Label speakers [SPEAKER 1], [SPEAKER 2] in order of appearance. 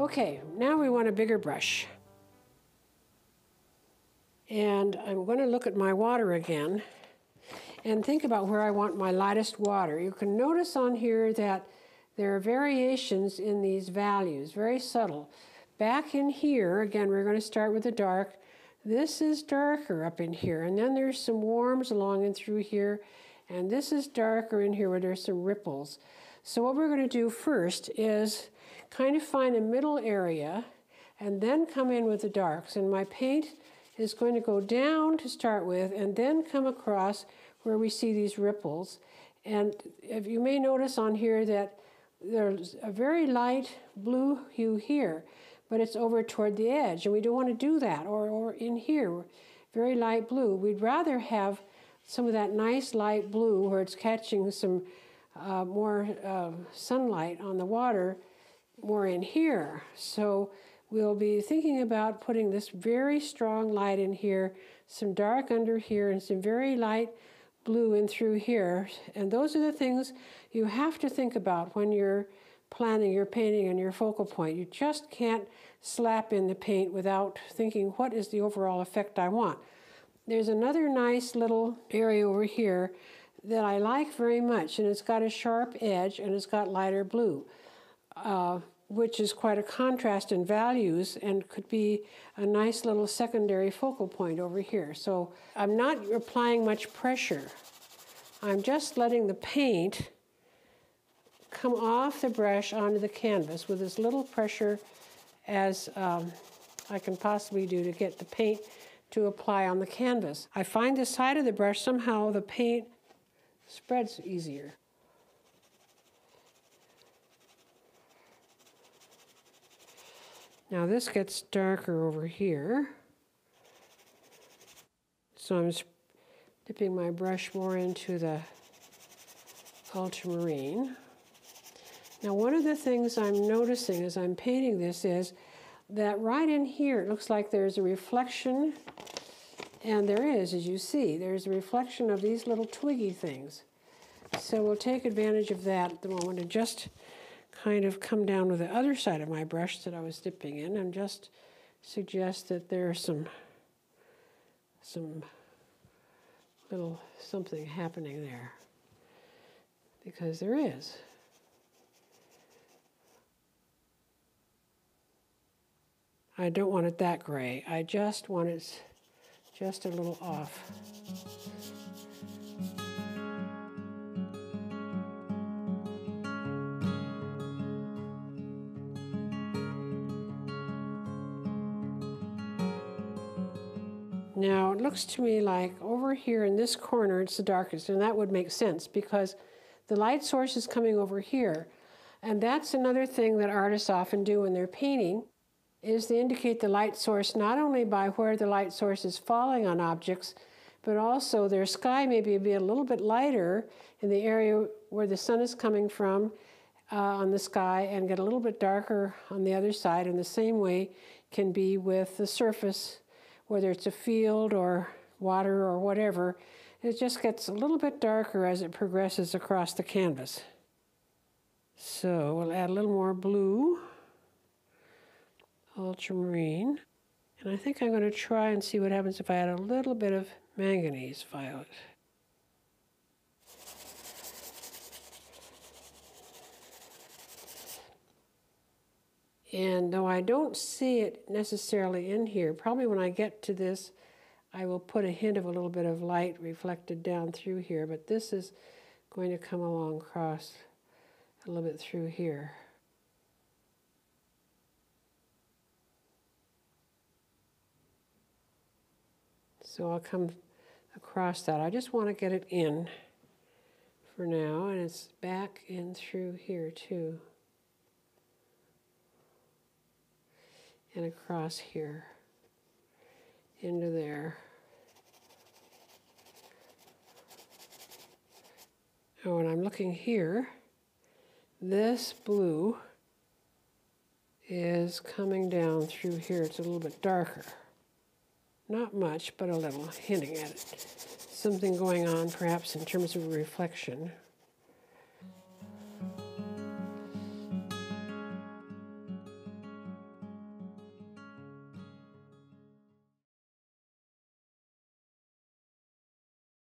[SPEAKER 1] Okay, now we want a bigger brush. And I'm going to look at my water again and think about where I want my lightest water. You can notice on here that there are variations in these values, very subtle. Back in here, again, we're going to start with the dark. This is darker up in here, and then there's some warms along and through here, and this is darker in here where there's some ripples. So what we're going to do first is kind of find a middle area and then come in with the darks. And my paint is going to go down to start with and then come across where we see these ripples. And if you may notice on here that there's a very light blue hue here, but it's over toward the edge, and we don't want to do that, or in here, very light blue. We'd rather have some of that nice light blue where it's catching some more sunlight on the water more in here. So we'll be thinking about putting this very strong light in here, some dark under here, and some very light blue in through here. And those are the things you have to think about when you're planning your painting and your focal point. You just can't slap in the paint without thinking, what is the overall effect I want? There's another nice little area over here that I like very much, and it's got a sharp edge and it's got lighter blue, which is quite a contrast in values and could be a nice little secondary focal point over here. So I'm not applying much pressure. I'm just letting the paint come off the brush onto the canvas with as little pressure as I can possibly do to get the paint to apply on the canvas. I find the side of the brush, somehow the paint spreads easier. Now this gets darker over here. So I'm dipping my brush more into the ultramarine. Now one of the things I'm noticing as I'm painting this is that right in here it looks like there's a reflection, and there is, as you see, there's a reflection of these little twiggy things. So we'll take advantage of that at the moment and just kind of come down with the other side of my brush that I was dipping in and just suggest that there's some little something happening there, because there is. I don't want it that gray. I just want it just a little off. Now, it looks to me like over here in this corner, it's the darkest, and that would make sense because the light source is coming over here. And that's another thing that artists often do when they're painting, is they indicate the light source not only by where the light source is falling on objects, but also their sky may be a little bit lighter in the area where the sun is coming from on the sky, and get a little bit darker on the other side. And the same way can be with the surface, whether it's a field or water or whatever. It just gets a little bit darker as it progresses across the canvas. So we'll add a little more blue, ultramarine, and I think I'm going to try and see what happens if I add a little bit of manganese violet. And though I don't see it necessarily in here, probably when I get to this, I will put a hint of a little bit of light reflected down through here, but this is going to come along across a little bit through here. So I'll come across that. I just want to get it in for now, and it's back in through here too. And across here, into there. Oh, and I'm looking here. This blue is coming down through here. It's a little bit darker. Not much, but a little, hinting at it. Something going on, perhaps, in terms of reflection.